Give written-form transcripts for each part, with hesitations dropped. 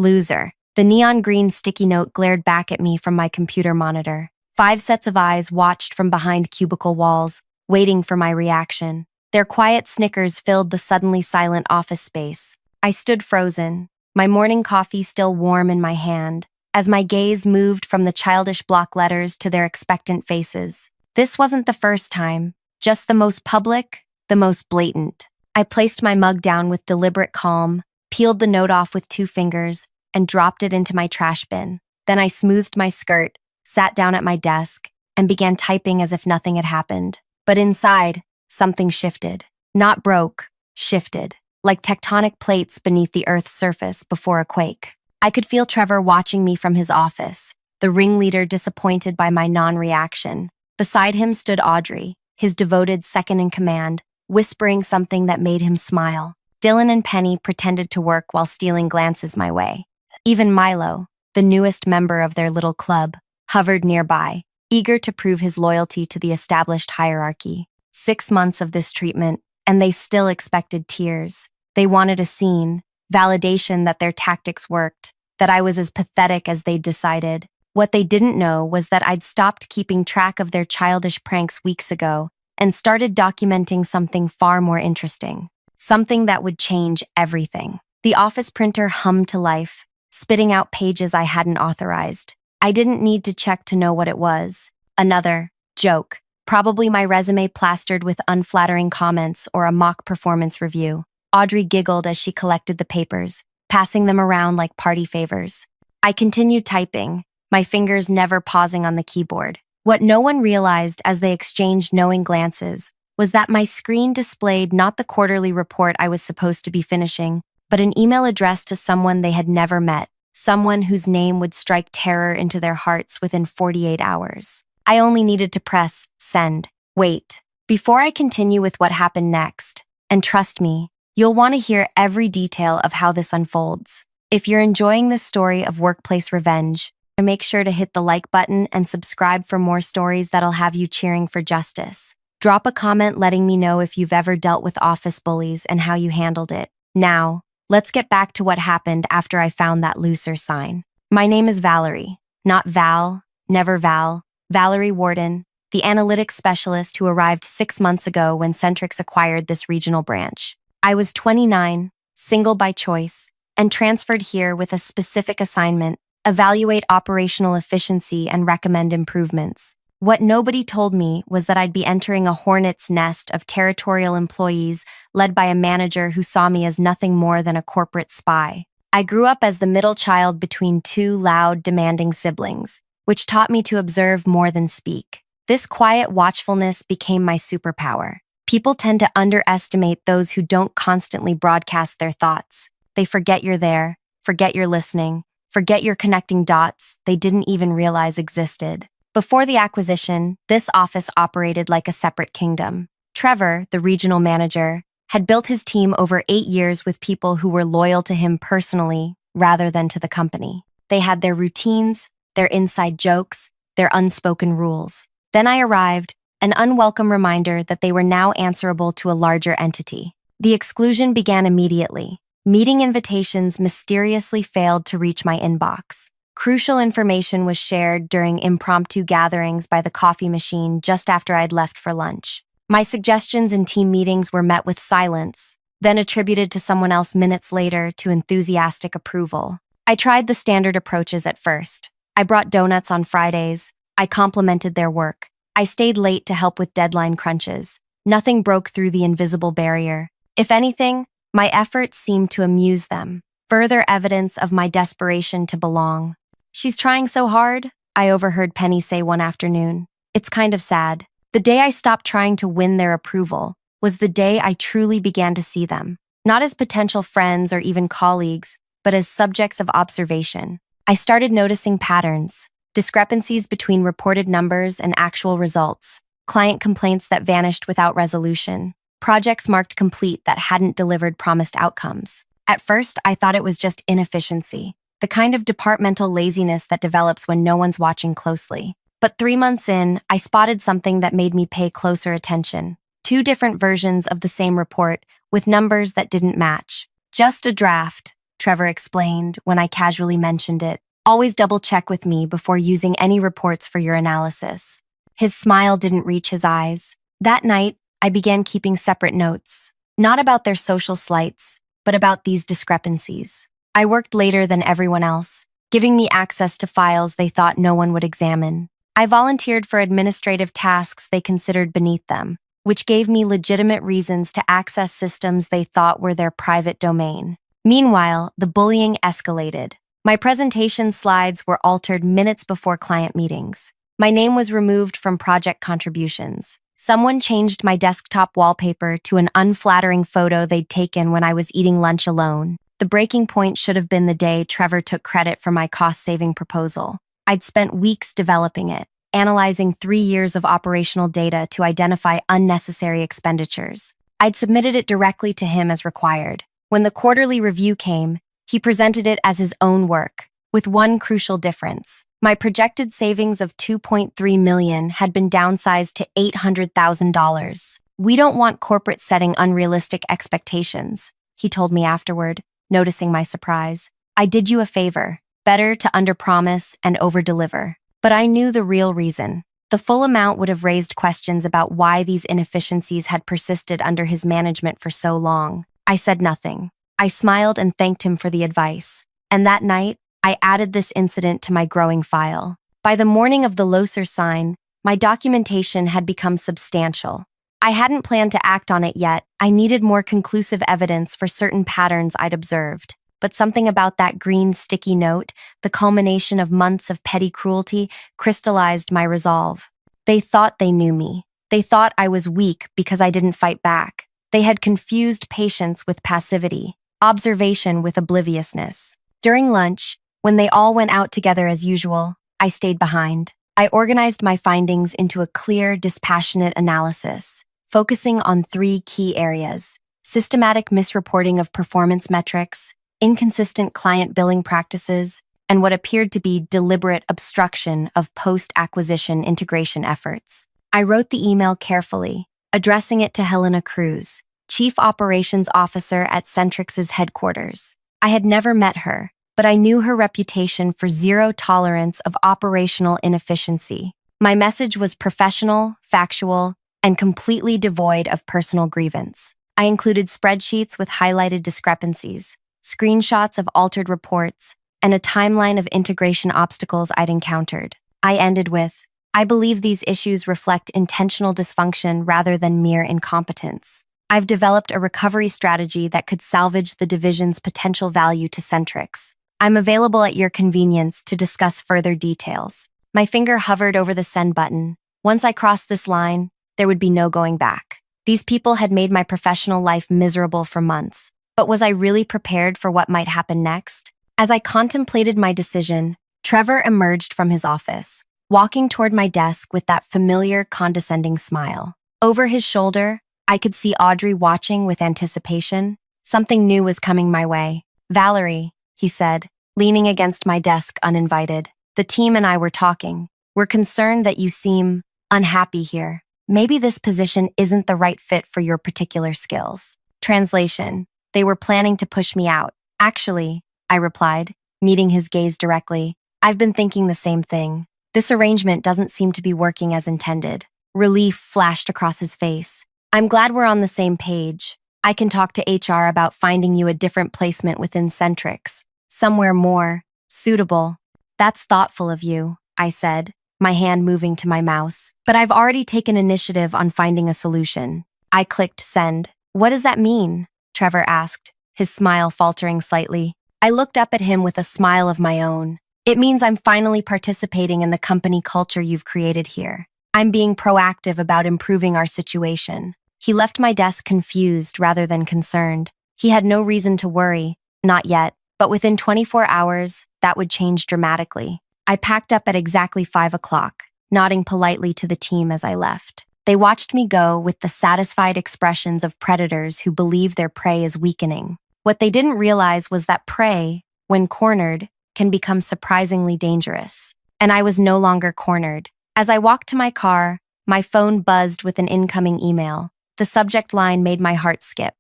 Loser. The neon green sticky note glared back at me from my computer monitor. 5 sets of eyes watched from behind cubicle walls, waiting for my reaction. Their quiet snickers filled the suddenly silent office space. I stood frozen, my morning coffee still warm in my hand, as my gaze moved from the childish block letters to their expectant faces. This wasn't the first time, just the most public, the most blatant. I placed my mug down with deliberate calm, peeled the note off with 2 fingers, and dropped it into my trash bin. Then I smoothed my skirt, sat down at my desk, and began typing as if nothing had happened. But inside, something shifted. Not broke, shifted, like tectonic plates beneath the Earth's surface before a quake. I could feel Trevor watching me from his office, the ringleader disappointed by my non-reaction. Beside him stood Audrey, his devoted second-in-command, whispering something that made him smile. Dylan and Penny pretended to work while stealing glances my way. Even Milo, the newest member of their little club, hovered nearby, eager to prove his loyalty to the established hierarchy. 6 months of this treatment, and they still expected tears. They wanted a scene, validation that their tactics worked, that I was as pathetic as they'd decided. What they didn't know was that I'd stopped keeping track of their childish pranks weeks ago and started documenting something far more interesting. Something that would change everything. The office printer hummed to life, spitting out pages I hadn't authorized. I didn't need to check to know what it was. Another joke. Probably my resume plastered with unflattering comments or a mock performance review. Audrey giggled as she collected the papers, passing them around like party favors. I continued typing, my fingers never pausing on the keyboard. What no one realized as they exchanged knowing glances was that my screen displayed not the quarterly report I was supposed to be finishing, but an email addressed to someone they had never met, someone whose name would strike terror into their hearts within 48 hours. I only needed to press send. Wait. Before I continue with what happened next, and trust me, you'll want to hear every detail of how this unfolds. If you're enjoying this story of workplace revenge, make sure to hit the like button and subscribe for more stories that'll have you cheering for justice. Drop a comment letting me know if you've ever dealt with office bullies and how you handled it. Now, let's get back to what happened after I found that loser sign. My name is Valerie, not Val, never Val, Valerie Warden, the analytics specialist who arrived 6 months ago when Centrix acquired this regional branch. I was 29, single by choice, and transferred here with a specific assignment: evaluate operational efficiency and recommend improvements. What nobody told me was that I'd be entering a hornet's nest of territorial employees led by a manager who saw me as nothing more than a corporate spy. I grew up as the middle child between 2 loud, demanding siblings, which taught me to observe more than speak. This quiet watchfulness became my superpower. People tend to underestimate those who don't constantly broadcast their thoughts. They forget you're there, forget you're listening, forget you're connecting dots they didn't even realize existed. Before the acquisition, this office operated like a separate kingdom. Trevor, the regional manager, had built his team over 8 years with people who were loyal to him personally rather than to the company. They had their routines, their inside jokes, their unspoken rules. Then I arrived, an unwelcome reminder that they were now answerable to a larger entity. The exclusion began immediately. Meeting invitations mysteriously failed to reach my inbox. Crucial information was shared during impromptu gatherings by the coffee machine just after I'd left for lunch. My suggestions in team meetings were met with silence, then attributed to someone else minutes later to enthusiastic approval. I tried the standard approaches at first. I brought donuts on Fridays. I complimented their work. I stayed late to help with deadline crunches. Nothing broke through the invisible barrier. If anything, my efforts seemed to amuse them, further evidence of my desperation to belong. "She's trying so hard," I overheard Penny say one afternoon. "It's kind of sad." The day I stopped trying to win their approval was the day I truly began to see them, not as potential friends or even colleagues, but as subjects of observation. I started noticing patterns, discrepancies between reported numbers and actual results, client complaints that vanished without resolution, projects marked complete that hadn't delivered promised outcomes. At first, I thought it was just inefficiency, the kind of departmental laziness that develops when no one's watching closely. But 3 months in, I spotted something that made me pay closer attention. 2 different versions of the same report with numbers that didn't match. Just a draft, Trevor explained when I casually mentioned it. Always double check with me before using any reports for your analysis. His smile didn't reach his eyes. That night, I began keeping separate notes, not about their social slights, but about these discrepancies. I worked later than everyone else, giving me access to files they thought no one would examine. I volunteered for administrative tasks they considered beneath them, which gave me legitimate reasons to access systems they thought were their private domain. Meanwhile, the bullying escalated. My presentation slides were altered minutes before client meetings. My name was removed from project contributions. Someone changed my desktop wallpaper to an unflattering photo they'd taken when I was eating lunch alone. The breaking point should have been the day Trevor took credit for my cost-saving proposal. I'd spent weeks developing it, analyzing 3 years of operational data to identify unnecessary expenditures. I'd submitted it directly to him as required. When the quarterly review came, he presented it as his own work, with one crucial difference. My projected savings of $2.3 million had been downsized to $800,000. We don't want corporate setting unrealistic expectations, he told me afterward, noticing my surprise. I did you a favor. Better to underpromise and overdeliver. But I knew the real reason. The full amount would have raised questions about why these inefficiencies had persisted under his management for so long. I said nothing. I smiled and thanked him for the advice. And that night, I added this incident to my growing file. By the morning of the Loser sign, my documentation had become substantial. I hadn't planned to act on it yet. I needed more conclusive evidence for certain patterns I'd observed. But something about that green sticky note, the culmination of months of petty cruelty, crystallized my resolve. They thought they knew me. They thought I was weak because I didn't fight back. They had confused patience with passivity, observation with obliviousness. During lunch, when they all went out together as usual, I stayed behind. I organized my findings into a clear, dispassionate analysis, focusing on 3 key areas: systematic misreporting of performance metrics, inconsistent client billing practices, and what appeared to be deliberate obstruction of post-acquisition integration efforts. I wrote the email carefully, addressing it to Helena Cruz, Chief Operations Officer at Centrix's headquarters. I had never met her, but I knew her reputation for zero tolerance of operational inefficiency. My message was professional, factual, and completely devoid of personal grievance. I included spreadsheets with highlighted discrepancies, screenshots of altered reports, and a timeline of integration obstacles I'd encountered. I ended with, I believe these issues reflect intentional dysfunction rather than mere incompetence. I've developed a recovery strategy that could salvage the division's potential value to Centrix. I'm available at your convenience to discuss further details. My finger hovered over the send button. Once I crossed this line, there would be no going back. These people had made my professional life miserable for months. But was I really prepared for what might happen next? As I contemplated my decision, Trevor emerged from his office, walking toward my desk with that familiar, condescending smile. Over his shoulder, I could see Audrey watching with anticipation. Something new was coming my way. Valerie, he said, leaning against my desk uninvited. The team and I were talking. We're concerned that you seem unhappy here. Maybe this position isn't the right fit for your particular skills. Translation. They were planning to push me out. Actually, I replied, meeting his gaze directly, I've been thinking the same thing. This arrangement doesn't seem to be working as intended. Relief flashed across his face. I'm glad we're on the same page. I can talk to HR about finding you a different placement within Centrix, somewhere more suitable. That's thoughtful of you, I said, my hand moving to my mouse. But I've already taken initiative on finding a solution. I clicked send. What does that mean? Trevor asked, his smile faltering slightly. I looked up at him with a smile of my own. It means I'm finally participating in the company culture you've created here. I'm being proactive about improving our situation. He left my desk confused rather than concerned. He had no reason to worry, not yet, but within 24 hours, that would change dramatically. I packed up at exactly 5 o'clock, nodding politely to the team as I left. They watched me go with the satisfied expressions of predators who believe their prey is weakening. What they didn't realize was that prey, when cornered, can become surprisingly dangerous. And I was no longer cornered. As I walked to my car, my phone buzzed with an incoming email. The subject line made my heart skip.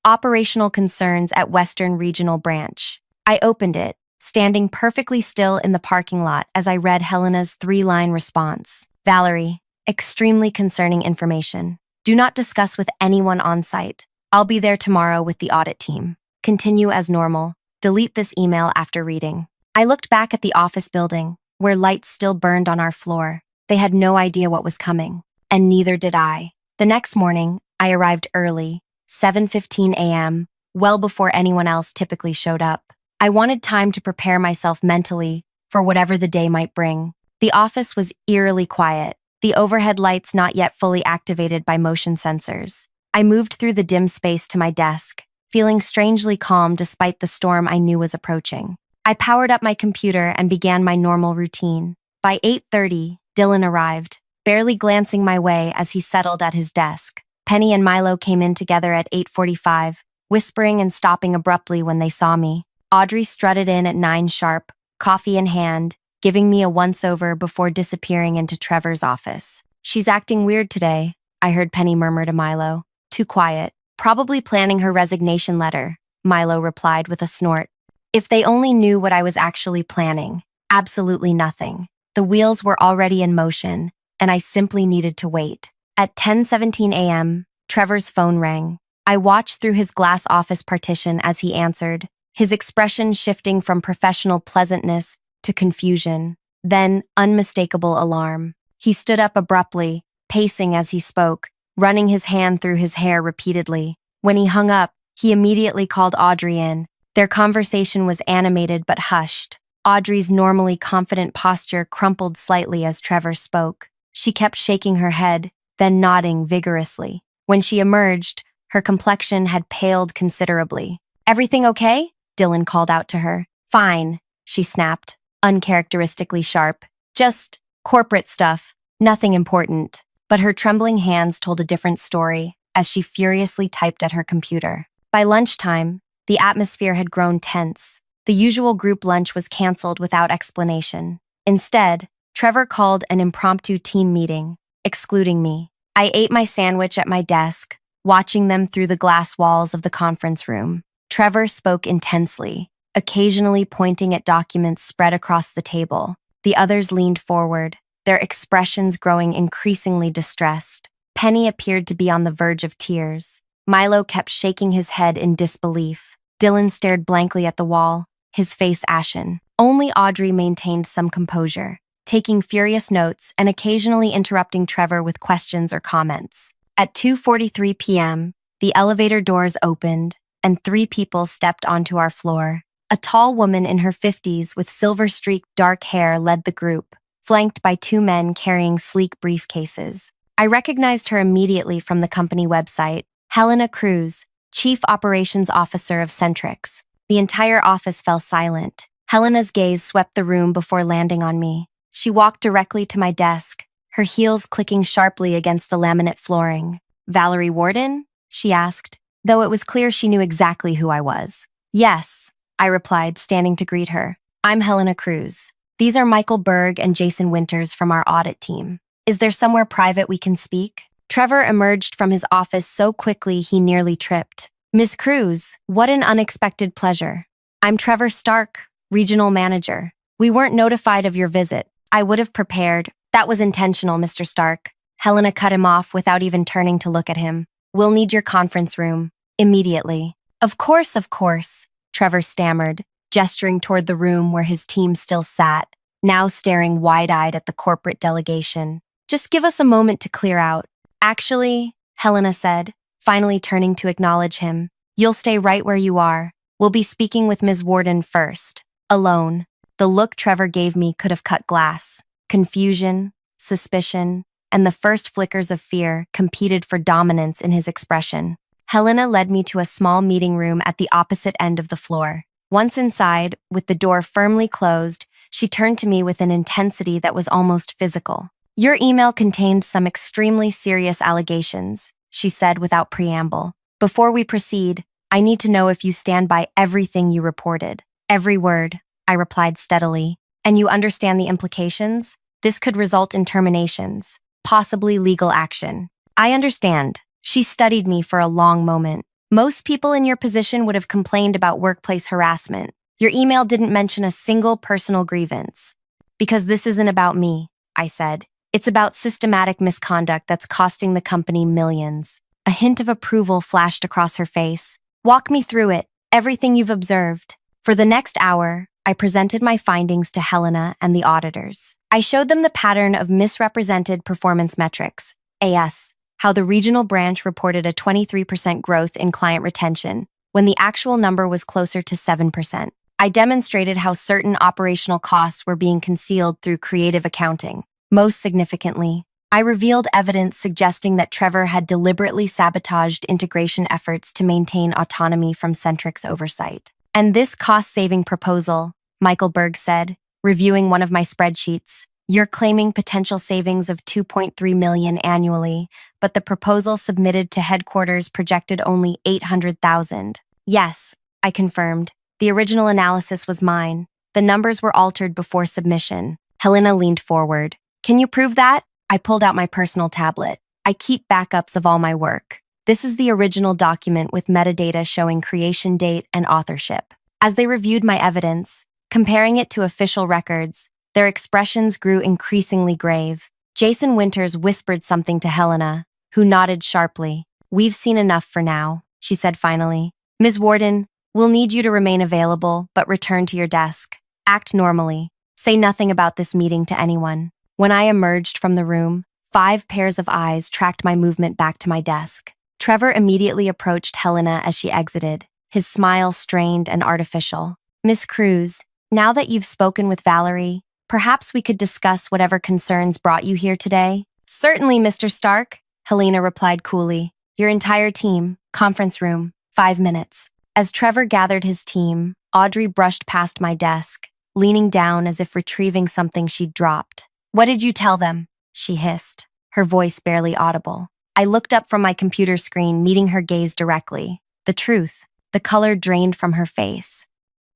Operational Concerns at Western Regional Branch. I opened it, standing perfectly still in the parking lot as I read Helena's three-line response. Valerie, extremely concerning information. Do not discuss with anyone on site. I'll be there tomorrow with the audit team. Continue as normal. Delete this email after reading. I looked back at the office building, where lights still burned on our floor. They had no idea what was coming, and neither did I. The next morning, I arrived early, 7:15 a.m., well before anyone else typically showed up. I wanted time to prepare myself mentally for whatever the day might bring. The office was eerily quiet, the overhead lights not yet fully activated by motion sensors. I moved through the dim space to my desk, feeling strangely calm despite the storm I knew was approaching. I powered up my computer and began my normal routine. By 8:30, Dylan arrived, barely glancing my way as he settled at his desk. Penny and Milo came in together at 8:45, whispering and stopping abruptly when they saw me. Audrey strutted in at 9 sharp, coffee in hand, giving me a once-over before disappearing into Trevor's office. She's acting weird today, I heard Penny murmur to Milo. Too quiet. Probably planning her resignation letter, Milo replied with a snort. If they only knew what I was actually planning. Absolutely nothing. The wheels were already in motion, and I simply needed to wait. At 10:17 a.m., Trevor's phone rang. I watched through his glass office partition as he answered, his expression shifting from professional pleasantness to confusion, then unmistakable alarm. He stood up abruptly, pacing as he spoke, running his hand through his hair repeatedly. When he hung up, he immediately called Audrey in. Their conversation was animated but hushed. Audrey's normally confident posture crumpled slightly as Trevor spoke. She kept shaking her head, then nodding vigorously. When she emerged, her complexion had paled considerably. "Everything okay?" Dylan called out to her. "Fine," she snapped, uncharacteristically sharp. "Just corporate stuff, nothing important." But her trembling hands told a different story as she furiously typed at her computer. By lunchtime, the atmosphere had grown tense. The usual group lunch was canceled without explanation. Instead, Trevor called an impromptu team meeting, excluding me. I ate my sandwich at my desk, watching them through the glass walls of the conference room. Trevor spoke intensely, occasionally pointing at documents spread across the table. The others leaned forward, their expressions growing increasingly distressed. Penny appeared to be on the verge of tears. Milo kept shaking his head in disbelief. Dylan stared blankly at the wall, his face ashen. Only Audrey maintained some composure, taking furious notes and occasionally interrupting Trevor with questions or comments. At 2:43 p.m., the elevator doors opened, and 3 people stepped onto our floor. A tall woman in her 50s with silver-streaked dark hair led the group, flanked by 2 men carrying sleek briefcases. I recognized her immediately from the company website, Helena Cruz, Chief Operations Officer of Centrix. The entire office fell silent. Helena's gaze swept the room before landing on me. She walked directly to my desk, her heels clicking sharply against the laminate flooring. "Valerie Warden?" she asked, though it was clear she knew exactly who I was. "Yes," I replied, standing to greet her. "I'm Helena Cruz. These are Michael Berg and Jason Winters from our audit team. Is there somewhere private we can speak?" Trevor emerged from his office so quickly he nearly tripped. "Miss Cruz, what an unexpected pleasure. I'm Trevor Stark, Regional Manager. We weren't notified of your visit. I would have prepared." "That was intentional, Mr. Stark." Helena cut him off without even turning to look at him. "We'll need your conference room. Immediately." Of course," Trevor stammered, gesturing toward the room where his team still sat, now staring wide-eyed at the corporate delegation. "Just give us a moment to clear out." "Actually," Helena said, finally turning to acknowledge him, "you'll stay right where you are. We'll be speaking with Ms. Warden first. Alone." The look Trevor gave me could have cut glass. Confusion, suspicion, and the first flickers of fear competed for dominance in his expression. Helena led me to a small meeting room at the opposite end of the floor. Once inside, with the door firmly closed, she turned to me with an intensity that was almost physical. "Your email contained some extremely serious allegations," she said without preamble. "Before we proceed, I need to know if you stand by everything you reported." "Every word," I replied steadily. "And you understand the implications? This could result in terminations, possibly legal action." "I understand." She studied me for a long moment, Most people in your position would have complained about workplace harassment. Your email didn't mention a single personal grievance. Because this isn't about me, I said. It's about systematic misconduct that's costing the company millions. A hint of approval flashed across her face. Walk me through it, everything you've observed. For the next hour, I presented my findings to Helena and the auditors. I showed them the pattern of misrepresented performance metrics, AS, how the regional branch reported a 23% growth in client retention, when the actual number was closer to 7%. I demonstrated how certain operational costs were being concealed through creative accounting. Most significantly, I revealed evidence suggesting that Trevor had deliberately sabotaged integration efforts to maintain autonomy from Centric's oversight. And this cost-saving proposal, Michael Berg said, reviewing one of my spreadsheets, you're claiming potential savings of $2.3 million annually, but the proposal submitted to headquarters projected only $800,000. Yes, I confirmed. The original analysis was mine. The numbers were altered before submission. Helena leaned forward. Can you prove that? I pulled out my personal tablet. I keep backups of all my work. This is the original document with metadata showing creation date and authorship. As they reviewed my evidence, comparing it to official records, their expressions grew increasingly grave. Jason Winters whispered something to Helena, who nodded sharply. We've seen enough for now, she said finally. Ms. Warden, we'll need you to remain available, but return to your desk. Act normally. Say nothing about this meeting to anyone. When I emerged from the room, 5 pairs of eyes tracked my movement back to my desk. Trevor immediately approached Helena as she exited, his smile strained and artificial. Miss Cruz, now that you've spoken with Valerie, perhaps we could discuss whatever concerns brought you here today? Certainly, Mr. Stark, Helena replied coolly. Your entire team, conference room, 5 minutes. As Trevor gathered his team, Audrey brushed past my desk, leaning down as if retrieving something she'd dropped. What did you tell them? She hissed, her voice barely audible. I looked up from my computer screen, meeting her gaze directly. The truth. The color drained from her face.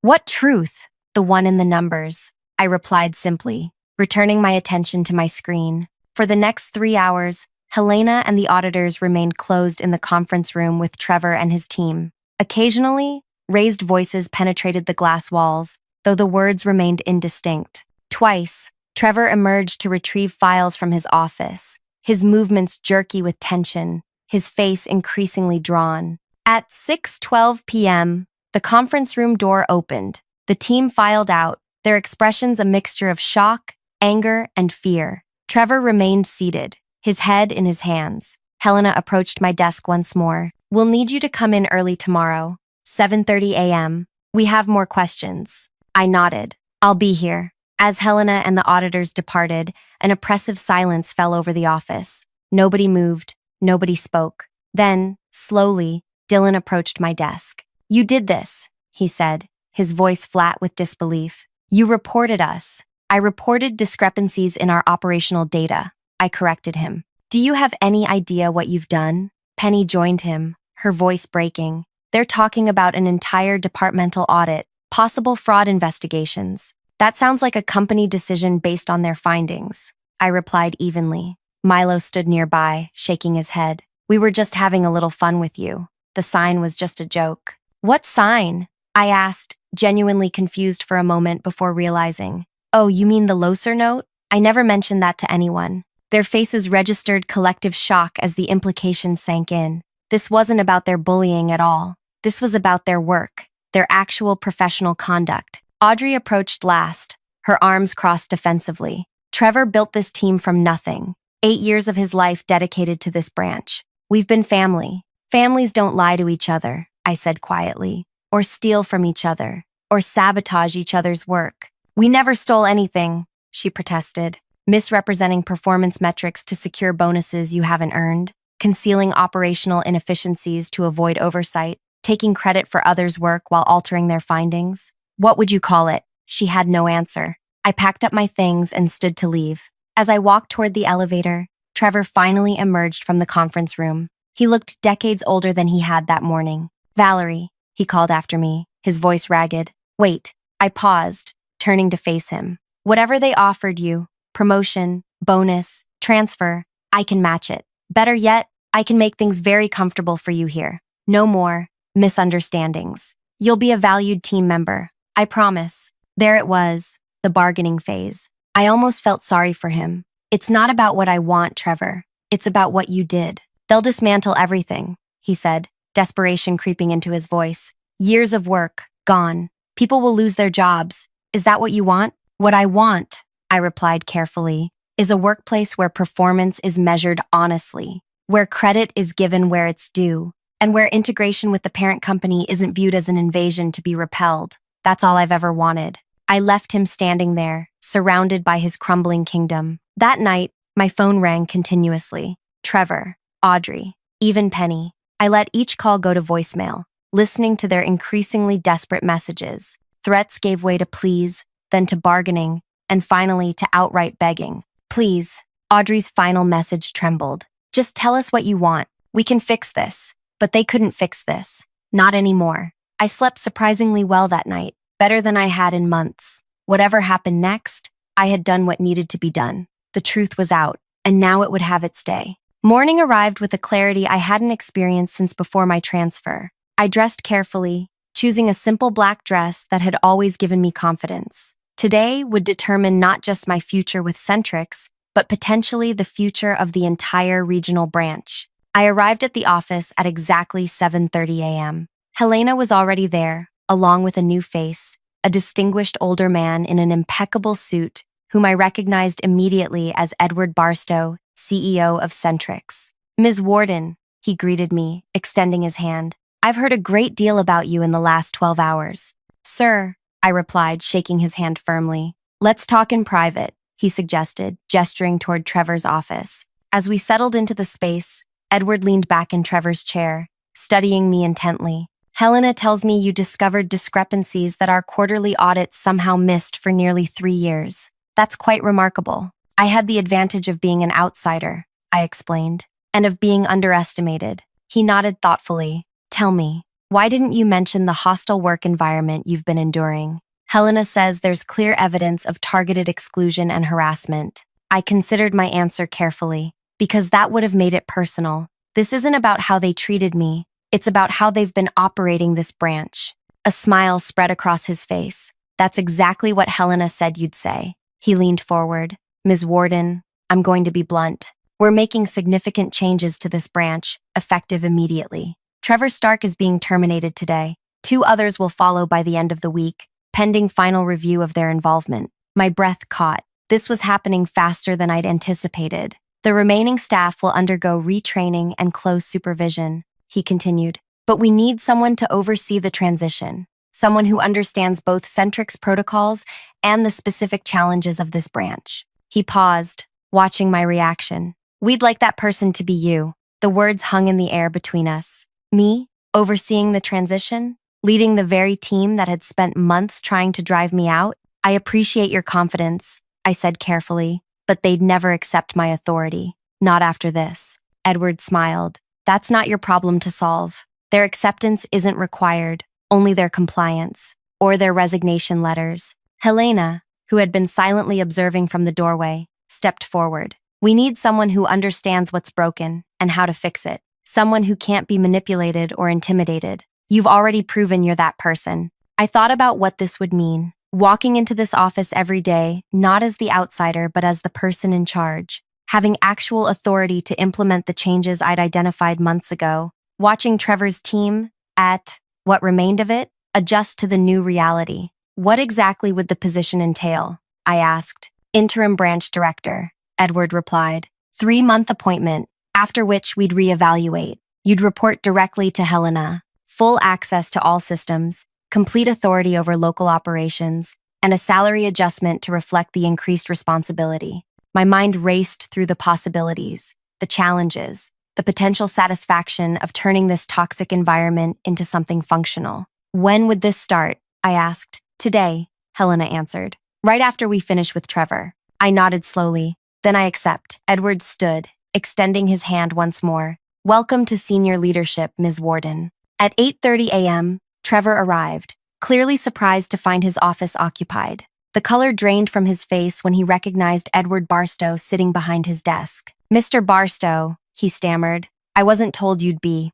What truth? The one in the numbers, I replied simply, returning my attention to my screen. For the next 3 hours, Helena and the auditors remained closed in the conference room with Trevor and his team. Occasionally, raised voices penetrated the glass walls, though the words remained indistinct. Twice, Trevor emerged to retrieve files from his office, his movements jerky with tension, his face increasingly drawn. At 6:12 p.m., the conference room door opened. The team filed out, their expressions a mixture of shock, anger, and fear. Trevor remained seated, his head in his hands. Helena approached my desk once more. We'll need you to come in early tomorrow, 7:30 a.m. We have more questions. I nodded. I'll be here. As Helena and the auditors departed, an oppressive silence fell over the office. Nobody moved. Nobody spoke. Then, slowly, Dylan approached my desk. You did this, he said, his voice flat with disbelief. You reported us. I reported discrepancies in our operational data. I corrected him. Do you have any idea what you've done? Penny joined him, her voice breaking. They're talking about an entire departmental audit, possible fraud investigations. That sounds like a company decision based on their findings. I replied evenly. Milo stood nearby, shaking his head. We were just having a little fun with you. The sign was just a joke. What sign? I asked, genuinely confused for a moment before realizing. Oh, you mean the Loser note? I never mentioned that to anyone. Their faces registered collective shock as the implications sank in. This wasn't about their bullying at all. This was about their work, their actual professional conduct. Audrey approached last, her arms crossed defensively. Trevor built this team from nothing. 8 years of his life dedicated to this branch. We've been family. Families don't lie to each other, I said quietly, or steal from each other, or sabotage each other's work. We never stole anything, she protested, misrepresenting performance metrics to secure bonuses you haven't earned, concealing operational inefficiencies to avoid oversight, taking credit for others' work while altering their findings. What would you call it? She had no answer. I packed up my things and stood to leave. As I walked toward the elevator, Trevor finally emerged from the conference room. He looked decades older than he had that morning. Valerie, he called after me, his voice ragged. Wait, I paused, turning to face him. Whatever they offered you, promotion, bonus, transfer, I can match it. Better yet, I can make things very comfortable for you here. No more, misunderstandings. You'll be a valued team member. I promise. There it was, the bargaining phase. I almost felt sorry for him. It's not about what I want, Trevor. It's about what you did. They'll dismantle everything, he said, desperation creeping into his voice. Years of work, gone. People will lose their jobs. Is that what you want? What I want, I replied carefully, is a workplace where performance is measured honestly, where credit is given where it's due, and where integration with the parent company isn't viewed as an invasion to be repelled. That's all I've ever wanted. I left him standing there, surrounded by his crumbling kingdom. That night, my phone rang continuously. Trevor, Audrey, even Penny. I let each call go to voicemail, listening to their increasingly desperate messages. Threats gave way to pleas, then to bargaining, and finally to outright begging. Please, Audrey's final message trembled. Just tell us what you want. We can fix this. But they couldn't fix this. Not anymore. I slept surprisingly well that night, better than I had in months. Whatever happened next, I had done what needed to be done. The truth was out, and now it would have its day. Morning arrived with a clarity I hadn't experienced since before my transfer. I dressed carefully, choosing a simple black dress that had always given me confidence. Today would determine not just my future with Centrix, but potentially the future of the entire regional branch. I arrived at the office at exactly 7:30 a.m. Helena was already there, along with a new face, a distinguished older man in an impeccable suit, whom I recognized immediately as Edward Barstow, CEO of Centrix. Ms. Warden, he greeted me, extending his hand. I've heard a great deal about you in the last 12 hours. Sir, I replied, shaking his hand firmly. Let's talk in private, he suggested, gesturing toward Trevor's office. As we settled into the space, Edward leaned back in Trevor's chair, studying me intently. Helena tells me you discovered discrepancies that our quarterly audits somehow missed for nearly 3 years. That's quite remarkable. I had the advantage of being an outsider, I explained, and of being underestimated. He nodded thoughtfully. Tell me, why didn't you mention the hostile work environment you've been enduring? Helena says there's clear evidence of targeted exclusion and harassment. I considered my answer carefully, because that would have made it personal. This isn't about how they treated me. It's about how they've been operating this branch. A smile spread across his face. That's exactly what Helena said you'd say. He leaned forward. Ms. Warden, I'm going to be blunt. We're making significant changes to this branch, effective immediately. Trevor Stark is being terminated today. 2 others will follow by the end of the week, pending final review of their involvement. My breath caught. This was happening faster than I'd anticipated. The remaining staff will undergo retraining and close supervision, he continued. But we need someone to oversee the transition, someone who understands both Centrix protocols and the specific challenges of this branch. He paused, watching my reaction. We'd like that person to be you. The words hung in the air between us. Me, overseeing the transition, leading the very team that had spent months trying to drive me out? I appreciate your confidence, I said carefully. But they'd never accept my authority. Not after this. Edward smiled. That's not your problem to solve. Their acceptance isn't required, only their compliance, or their resignation letters. Helena, who had been silently observing from the doorway, stepped forward. We need someone who understands what's broken and how to fix it. Someone who can't be manipulated or intimidated. You've already proven you're that person. I thought about what this would mean. Walking into this office every day, not as the outsider, but as the person in charge. Having actual authority to implement the changes I'd identified months ago. Watching Trevor's team, at what remained of it, adjust to the new reality. What exactly would the position entail? I asked. Interim branch director, Edward replied. 3-month appointment, after which we'd reevaluate. You'd report directly to Helena. Full access to all systems. Complete authority over local operations, and a salary adjustment to reflect the increased responsibility. My mind raced through the possibilities, the challenges, the potential satisfaction of turning this toxic environment into something functional. When would this start? I asked. Today, Helena answered. Right after we finish with Trevor. I nodded slowly. Then I accept. Edward stood, extending his hand once more. Welcome to senior leadership, Ms. Warden. At 8:30 a.m., Trevor arrived, clearly surprised to find his office occupied. The color drained from his face when he recognized Edward Barstow sitting behind his desk. Mr. Barstow, he stammered. I wasn't told you'd be.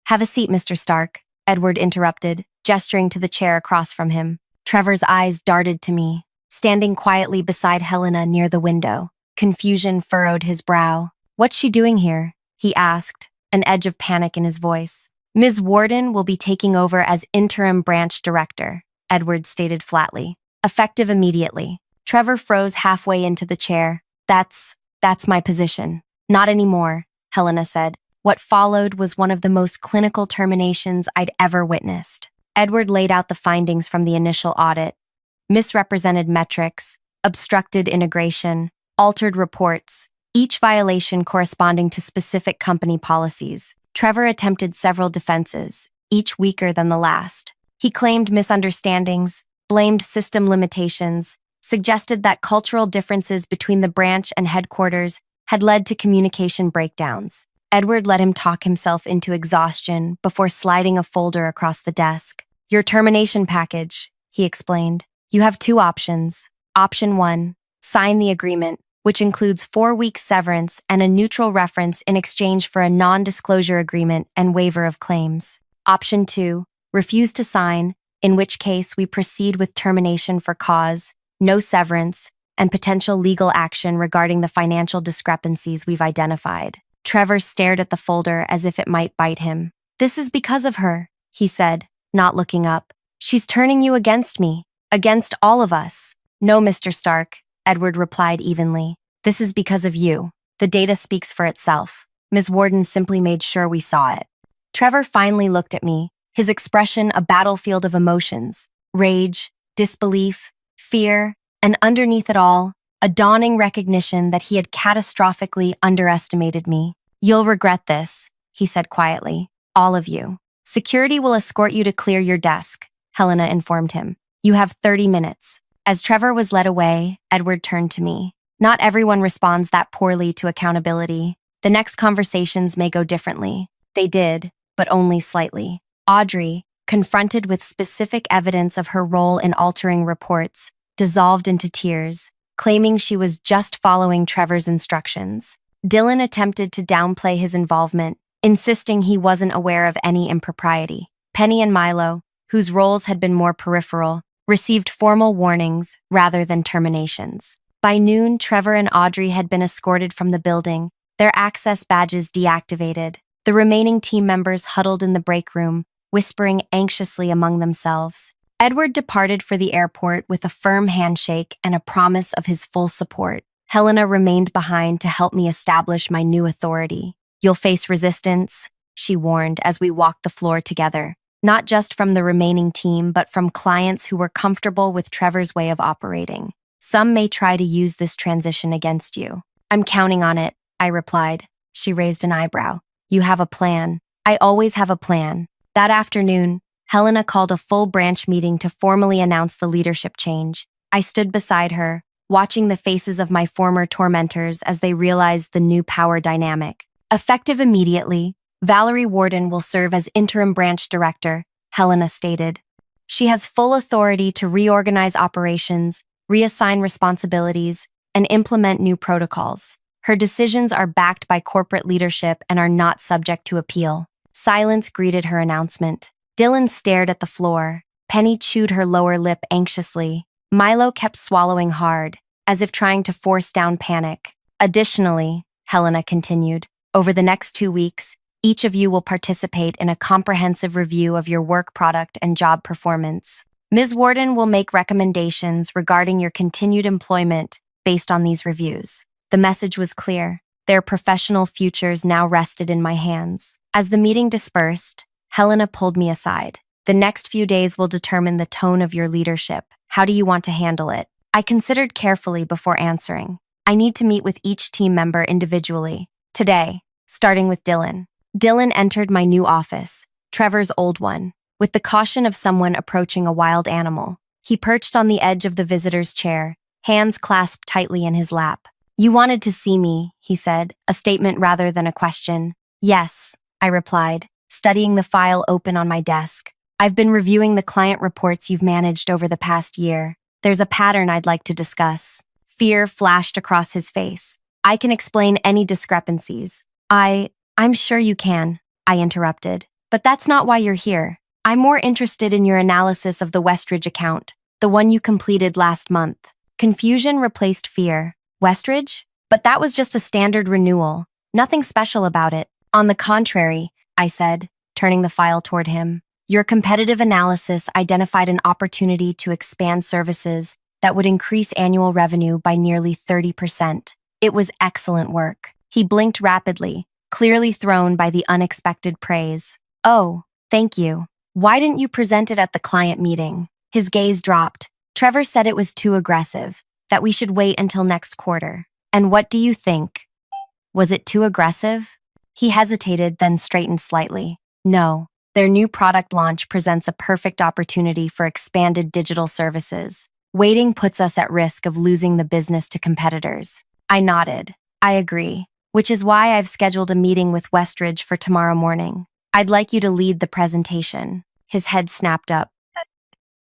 Have a seat, Mr. Stark, Edward interrupted, gesturing to the chair across from him. Trevor's eyes darted to me, standing quietly beside Helena near the window. Confusion furrowed his brow. What's she doing here? He asked, an edge of panic in his voice. Ms. Warden will be taking over as interim branch director, Edward stated flatly. Effective immediately. Trevor froze halfway into the chair. That's my position. Not anymore, Helena said. What followed was one of the most clinical terminations I'd ever witnessed. Edward laid out the findings from the initial audit. Misrepresented metrics, obstructed integration, altered reports, each violation corresponding to specific company policies. Trevor attempted several defenses, each weaker than the last. He claimed misunderstandings, blamed system limitations, suggested that cultural differences between the branch and headquarters had led to communication breakdowns. Edward let him talk himself into exhaustion before sliding a folder across the desk. Your termination package, he explained. You have two options. Option 1, sign the agreement, which includes 4 weeks severance and a neutral reference in exchange for a non-disclosure agreement and waiver of claims. Option 2, refuse to sign, in which case we proceed with termination for cause, no severance, and potential legal action regarding the financial discrepancies we've identified. Trevor stared at the folder as if it might bite him. This is because of her, he said, not looking up. She's turning you against me, against all of us. No, Mr. Stark, Edward replied evenly. This is because of you. The data speaks for itself. Ms. Warden simply made sure we saw it. Trevor finally looked at me, his expression a battlefield of emotions, rage, disbelief, fear, and underneath it all, a dawning recognition that he had catastrophically underestimated me. You'll regret this, he said quietly. All of you. Security will escort you to clear your desk, Helena informed him. You have 30 minutes. As Trevor was led away, Edward turned to me. Not everyone responds that poorly to accountability. The next conversations may go differently. They did, but only slightly. Audrey, confronted with specific evidence of her role in altering reports, dissolved into tears, claiming she was just following Trevor's instructions. Dylan attempted to downplay his involvement, insisting he wasn't aware of any impropriety. Penny and Milo, whose roles had been more peripheral, received formal warnings rather than terminations. By noon, Trevor and Audrey had been escorted from the building, their access badges deactivated. The remaining team members huddled in the break room, whispering anxiously among themselves. Edward departed for the airport with a firm handshake and a promise of his full support. Helena remained behind to help me establish my new authority. You'll face resistance, she warned as we walked the floor together, not just from the remaining team, but from clients who were comfortable with Trevor's way of operating. Some may try to use this transition against you. I'm counting on it, I replied. She raised an eyebrow. You have a plan. I always have a plan. That afternoon, Helena called a full branch meeting to formally announce the leadership change. I stood beside her, watching the faces of my former tormentors as they realized the new power dynamic. Effective immediately, Valerie Warden will serve as interim branch director, Helena stated. She has full authority to reorganize operations, reassign responsibilities, and implement new protocols. Her decisions are backed by corporate leadership and are not subject to appeal. Silence greeted her announcement. Dylan stared at the floor. Penny chewed her lower lip anxiously. Milo kept swallowing hard, as if trying to force down panic. Additionally, Helena continued, over the next 2 weeks, each of you will participate in a comprehensive review of your work product and job performance. Ms. Warden will make recommendations regarding your continued employment based on these reviews. The message was clear. Their professional futures now rested in my hands. As the meeting dispersed, Helena pulled me aside. The next few days will determine the tone of your leadership. How do you want to handle it? I considered carefully before answering. I need to meet with each team member individually. Today, starting with Dylan. Dylan entered my new office, Trevor's old one, with the caution of someone approaching a wild animal. He perched on the edge of the visitor's chair, hands clasped tightly in his lap. You wanted to see me, he said, a statement rather than a question. Yes, I replied, studying the file open on my desk. I've been reviewing the client reports you've managed over the past year. There's a pattern I'd like to discuss. Fear flashed across his face. I can explain any discrepancies. I'm sure you can, I interrupted. But that's not why you're here. I'm more interested in your analysis of the Westridge account, the one you completed last month. Confusion replaced fear. Westridge? But that was just a standard renewal. Nothing special about it. On the contrary, I said, turning the file toward him. Your competitive analysis identified an opportunity to expand services that would increase annual revenue by nearly 30%. It was excellent work. He blinked rapidly, clearly thrown by the unexpected praise. Oh, thank you. Why didn't you present it at the client meeting? His gaze dropped. Trevor said it was too aggressive, that we should wait until next quarter. And what do you think? Was it too aggressive? He hesitated, then straightened slightly. No, their new product launch presents a perfect opportunity for expanded digital services. Waiting puts us at risk of losing the business to competitors. I nodded. I agree, which is why I've scheduled a meeting with Westridge for tomorrow morning. I'd like you to lead the presentation. His head snapped up.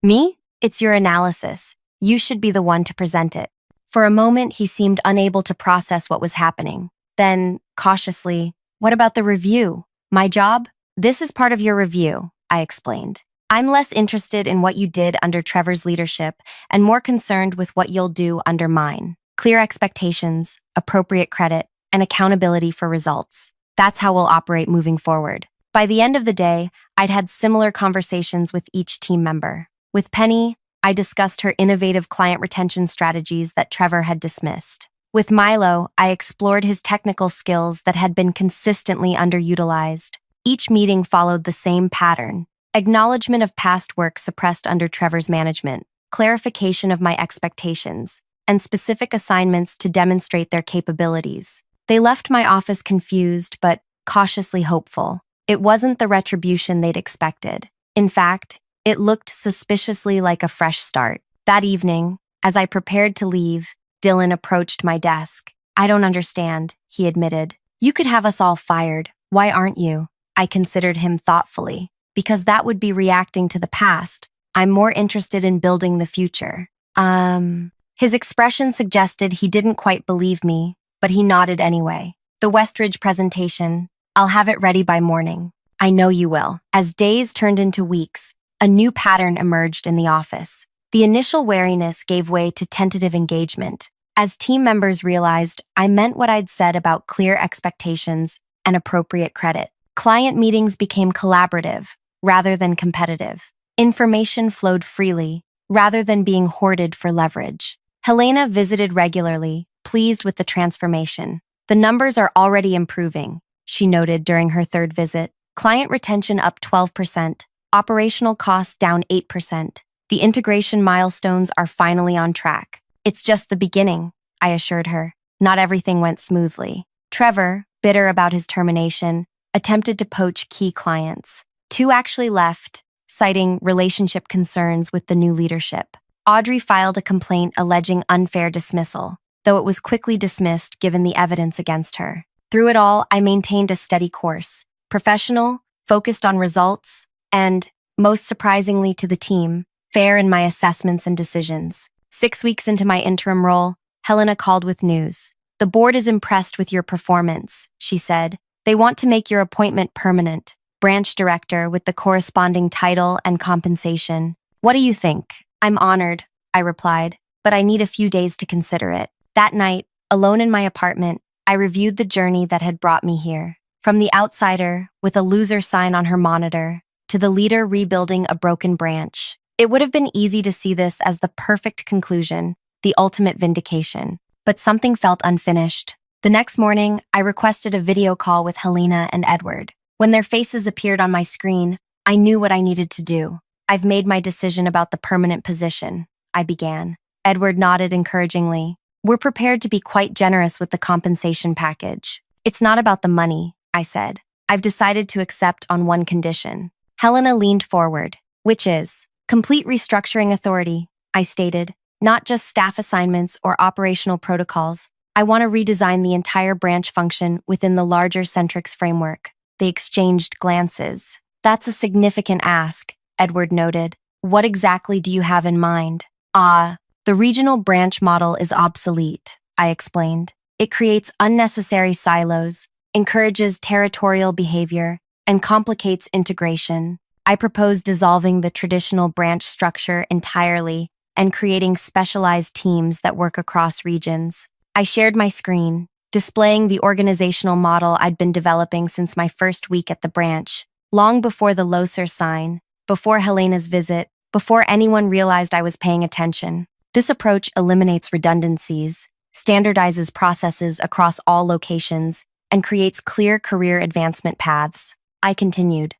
Me? It's your analysis. You should be the one to present it. For a moment, he seemed unable to process what was happening. Then, cautiously, what about the review? My job? This is part of your review, I explained. I'm less interested in what you did under Trevor's leadership and more concerned with what you'll do under mine. Clear expectations, appropriate credit, and accountability for results. That's how we'll operate moving forward. By the end of the day, I'd had similar conversations with each team member. With Penny, I discussed her innovative client retention strategies that Trevor had dismissed. With Milo, I explored his technical skills that had been consistently underutilized. Each meeting followed the same pattern. Acknowledgement of past work suppressed under Trevor's management, clarification of my expectations, and specific assignments to demonstrate their capabilities. They left my office confused but cautiously hopeful. It wasn't the retribution they'd expected. In fact, it looked suspiciously like a fresh start. That evening, as I prepared to leave, Dylan approached my desk. I don't understand, he admitted. You could have us all fired. Why aren't you? I considered him thoughtfully. Because that would be reacting to the past. I'm more interested in building the future. His expression suggested he didn't quite believe me, but he nodded anyway. The Westridge presentation. I'll have it ready by morning. I know you will. As days turned into weeks, a new pattern emerged in the office. The initial wariness gave way to tentative engagement. As team members realized, I meant what I'd said about clear expectations and appropriate credit. Client meetings became collaborative rather than competitive. Information flowed freely rather than being hoarded for leverage. Helena visited regularly, pleased with the transformation. The numbers are already improving, she noted during her third visit. Client retention up 12%, operational costs down 8%. The integration milestones are finally on track. It's just the beginning, I assured her. Not everything went smoothly. Trevor, bitter about his termination, attempted to poach key clients. 2 actually left, citing relationship concerns with the new leadership. Audrey filed a complaint alleging unfair dismissal, though it was quickly dismissed given the evidence against her. Through it all, I maintained a steady course, professional, focused on results, and, most surprisingly to the team, fair in my assessments and decisions. 6 weeks into my interim role, Helena called with news. The board is impressed with your performance, she said. They want to make your appointment permanent, branch director with the corresponding title and compensation. What do you think? I'm honored, I replied, but I need a few days to consider it. That night, alone in my apartment, I reviewed the journey that had brought me here. From the outsider, with a loser sign on her monitor, to the leader rebuilding a broken branch. It would have been easy to see this as the perfect conclusion, the ultimate vindication. But something felt unfinished. The next morning, I requested a video call with Helena and Edward. When their faces appeared on my screen, I knew what I needed to do. I've made my decision about the permanent position, I began. Edward nodded encouragingly. We're prepared to be quite generous with the compensation package. It's not about the money, I said. I've decided to accept on one condition. Helena leaned forward. Which is? Complete restructuring authority, I stated. Not just staff assignments or operational protocols. I want to redesign the entire branch function within the larger Centrix framework. They exchanged glances. That's a significant ask, Edward noted. What exactly do you have in mind? The regional branch model is obsolete, I explained. It creates unnecessary silos, encourages territorial behavior, and complicates integration. I propose dissolving the traditional branch structure entirely and creating specialized teams that work across regions. I shared my screen, displaying the organizational model I'd been developing since my first week at the branch, long before the Loser sign, before Helena's visit, before anyone realized I was paying attention. This approach eliminates redundancies, standardizes processes across all locations, and creates clear career advancement paths. I continued.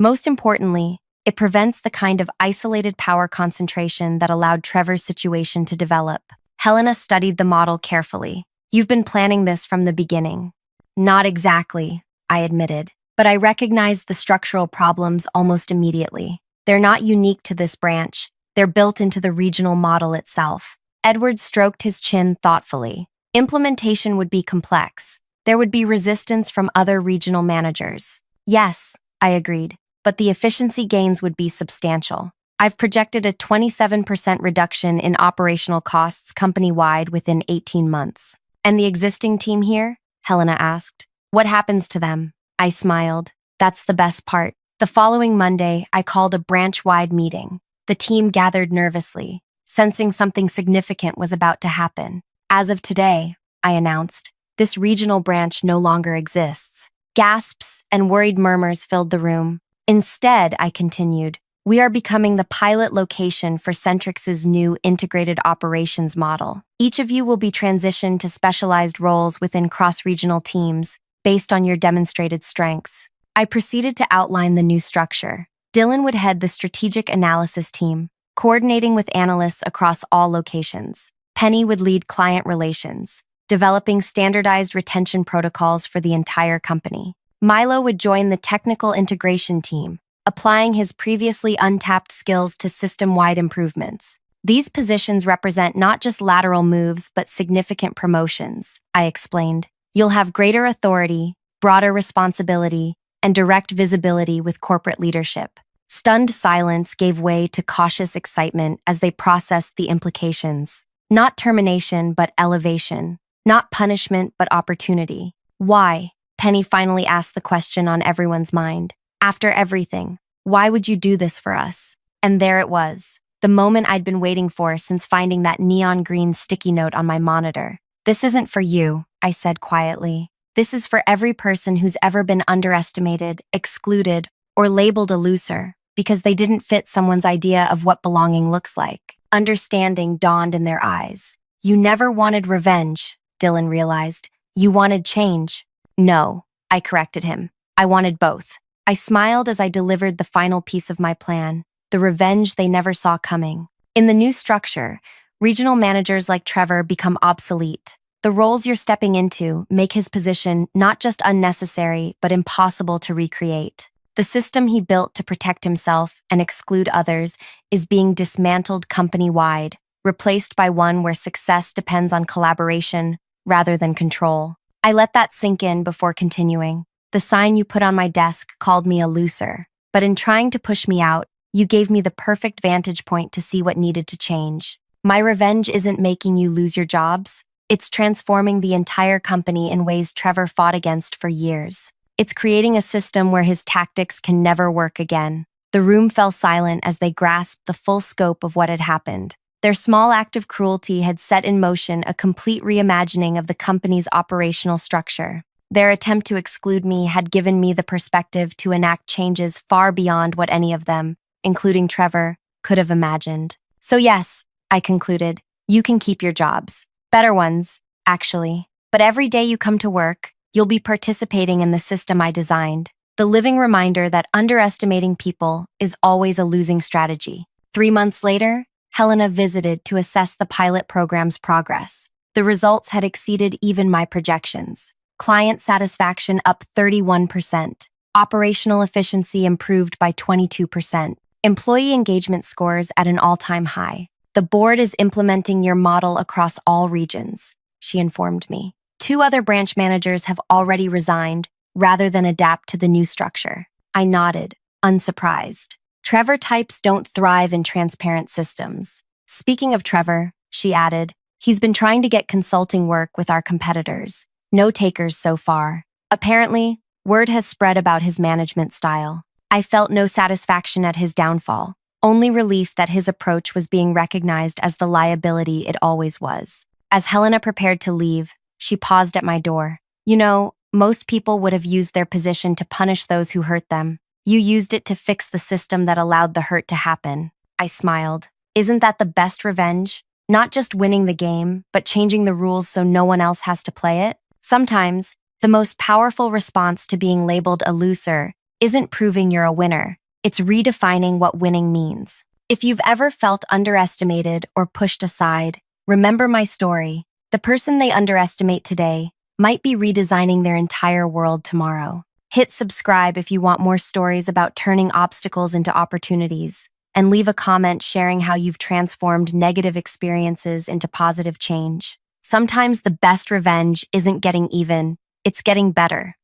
Most importantly, it prevents the kind of isolated power concentration that allowed Trevor's situation to develop. Helena studied the model carefully. You've been planning this from the beginning. Not exactly, I admitted, but I recognized the structural problems almost immediately. They're not unique to this branch. They're built into the regional model itself. Edward stroked his chin thoughtfully. Implementation would be complex. There would be resistance from other regional managers. Yes, I agreed, but the efficiency gains would be substantial. I've projected a 27% reduction in operational costs company-wide within 18 months. And the existing team here? Helena asked. What happens to them? I smiled. That's the best part. The following Monday, I called a branch-wide meeting. The team gathered nervously, sensing something significant was about to happen. As of today, I announced, this regional branch no longer exists. Gasps and worried murmurs filled the room. Instead, I continued, we are becoming the pilot location for Centrix's new integrated operations model. Each of you will be transitioned to specialized roles within cross-regional teams based on your demonstrated strengths. I proceeded to outline the new structure. Dylan would head the strategic analysis team, coordinating with analysts across all locations. Penny would lead client relations, developing standardized retention protocols for the entire company. Milo would join the technical integration team, applying his previously untapped skills to system-wide improvements. These positions represent not just lateral moves, but significant promotions, I explained. You'll have greater authority, broader responsibility, and direct visibility with corporate leadership. Stunned silence gave way to cautious excitement as they processed the implications. Not termination, but elevation. Not punishment, but opportunity. Why? Penny finally asked the question on everyone's mind. After everything, why would you do this for us? And there it was, the moment I'd been waiting for since finding that neon green sticky note on my monitor. This isn't for you, I said quietly. This is for every person who's ever been underestimated, excluded, or labeled a loser because they didn't fit someone's idea of what belonging looks like. Understanding dawned in their eyes. You never wanted revenge, Dylan realized. You wanted change. No, I corrected him. I wanted both. I smiled as I delivered the final piece of my plan, the revenge they never saw coming. In the new structure, regional managers like Trevor become obsolete. The roles you're stepping into make his position not just unnecessary, but impossible to recreate. The system he built to protect himself and exclude others is being dismantled company-wide, replaced by one where success depends on collaboration rather than control. I let that sink in before continuing. The sign you put on my desk called me a loser, but in trying to push me out, you gave me the perfect vantage point to see what needed to change. My revenge isn't making you lose your jobs. It's transforming the entire company in ways Trevor fought against for years. It's creating a system where his tactics can never work again. The room fell silent as they grasped the full scope of what had happened. Their small act of cruelty had set in motion a complete reimagining of the company's operational structure. Their attempt to exclude me had given me the perspective to enact changes far beyond what any of them, including Trevor, could have imagined. So yes, I concluded, you can keep your jobs. Better ones, actually. But every day you come to work, you'll be participating in the system I designed. The living reminder that underestimating people is always a losing strategy. 3 months later, Helena visited to assess the pilot program's progress. The results had exceeded even my projections. Client satisfaction up 31%. Operational efficiency improved by 22%. Employee engagement scores at an all-time high. The board is implementing your model across all regions, she informed me. 2 other branch managers have already resigned rather than adapt to the new structure. I nodded, unsurprised. Trevor types don't thrive in transparent systems. Speaking of Trevor, she added, he's been trying to get consulting work with our competitors. No takers so far. Apparently, Word has spread about his management style. I felt no satisfaction at his downfall, only relief that his approach was being recognized as the liability it always was. As Helena prepared to leave, she paused at my door. You know, most people would have used their position to punish those who hurt them. You used it to fix the system that allowed the hurt to happen. I smiled. Isn't that the best revenge? Not just winning the game, but changing the rules so no one else has to play it? Sometimes, the most powerful response to being labeled a loser isn't proving you're a winner. It's redefining what winning means. If you've ever felt underestimated or pushed aside, remember my story. The person they underestimate today might be redesigning their entire world tomorrow. Hit subscribe if you want more stories about turning obstacles into opportunities, and leave a comment sharing how you've transformed negative experiences into positive change. Sometimes the best revenge isn't getting even, it's getting better.